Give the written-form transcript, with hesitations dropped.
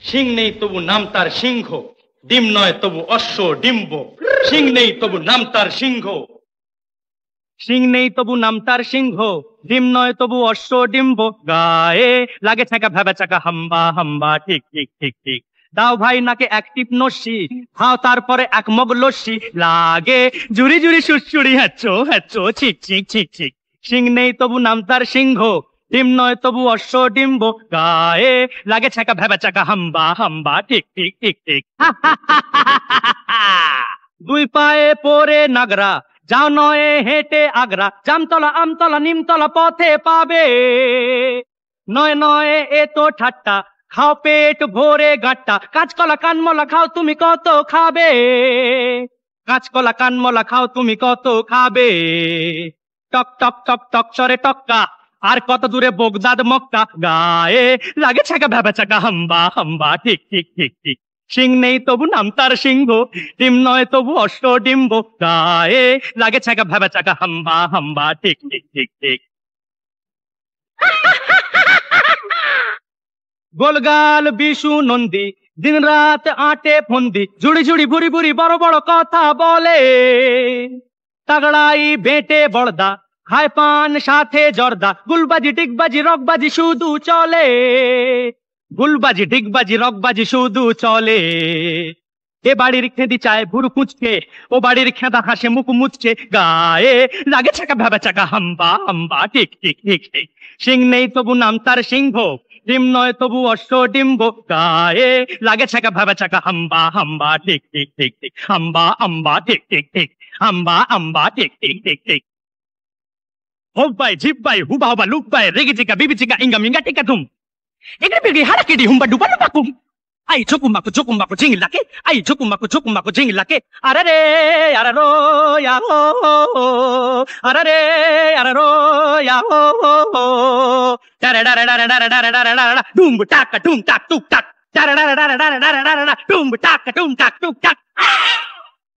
সিং নেই তবু নাম তার সিংহ, ডিম নয় তবু অশ্ব ডিম্ব। সিং নেই তবু নাম তার সিংহ, সিং নেই তবু নাম তার সিংহ, ডিম নয় তবু অশ্ব ডিম্ব। গায়ে লাগে ছাকা ভেবে চাকা হাম্বা হাম্বা, ঠিক ঠিক ঠিক ঠিক। দাও ভাই নাকে এক টিপ নস্যি, খাও তারপরে এক মগ লস্যি। লাগে জুড়ি জুড়ি সুড়সুড়ি হ্যাচো হ্যাচো, ছিক ছিক ছিক ছিক। সিং নেই তবু নাম তার সিংহ, ডিম নয় তবু অশ্ব ডিম্ব। গায়ে লাগে ছাকা ভেবে চাকা হাম্বা হাম্বা, ঠিক ঠিক ঠিক ঠিক। দুই পায়ে পরে নাগরা, যাও নয় হেঁটে আগ্রা। জামতলা আমতলা নিমতলা পথে পাবে, নয় নয় এ তো ঠাট্টা। খাও পেট ভরে গাঁট্টা, কাঁচকলা কানমলা খাও তুমি কত খাবে। কাঁচকলা কানমলা খাও তুমি কত খাবে। টক টক টক টক চরে টক্কা, আর কত দূরে বগদাদ মক্কা। গায়ে লাগে ছাকা ভেবে চাকা হাম্বা হাম্বা, ঠিক ঠিক ঠিক ঠিক। সিং নেই তবু নাম তার সিংহ, ডিম নয় তবু অশ্ব ডিম্ব। গায়ে লাগে ছাকা ভেবে চাকা হাম্বা হাম্বা, ঠিক ঠিক ঠিক ঠিক। গোলগাল বিশু নন্দী, দিন রাত আটে ফন্দি। ঝুড়ি ঝুড়ি ভুরি ভুরি বড় বড় কথা বলে। তাগড়াই বেটে বড়দা, খায় পান সাথে জর্দা। গুলবাজি ডিগবাজি রকবাজি শুধু চলে, গুলবাজি ডিগবাজি রকবাজি শুধু চলে। এ বাড়ির খেদি চায় ভুরু কুচকে, ও বাড়ির খেদা হাসে মুখ মুচকে। গায়ে লাগে ছাকা ভেবে চাকা হাম্বা হাম্বা, ঠিক ঠিক ঠিক ঠিক। সিং নেই তবু নাম তার সিংহ, ডিম নয় তবু অশ্ব ডিম্ব। গায়ে লাগে ছাকা ভেবে চাকা হাম্বা হাম্বা, ঠিক ঠিক ঠিক ঠিক। হাম্বা হাম্বা, ঠিক ঠিক ঠিক। হাম্বা হাম্বা, ঠিক ঠিক ঠিক ঠিক। হোক বাই জিপ বাই হুবা হুবা লুক বাই রেগে চিকা বিবি চিকা ইঙ্গা মিঙ্গা টিকা তুম। এগরে বেগে হারাকেডি হুম্বা ডুবা ডুবা কুম। আই চকুম্বাকু জিঙ্গিলাকে, আই চকুম্বাকু জিঙ্গিলাকে। আরে আরারো ইয়া হো, আরে আরারো ইয়া হো। ডারে ডারে ডারে ডারে ডারে ডারে ডারে ডুম টাকা ডুম টাক টুক টাক। ডারে ডারে ডারে ডারে ডারে ডারে ডুম টাকা ডুম টাক টুক টাক।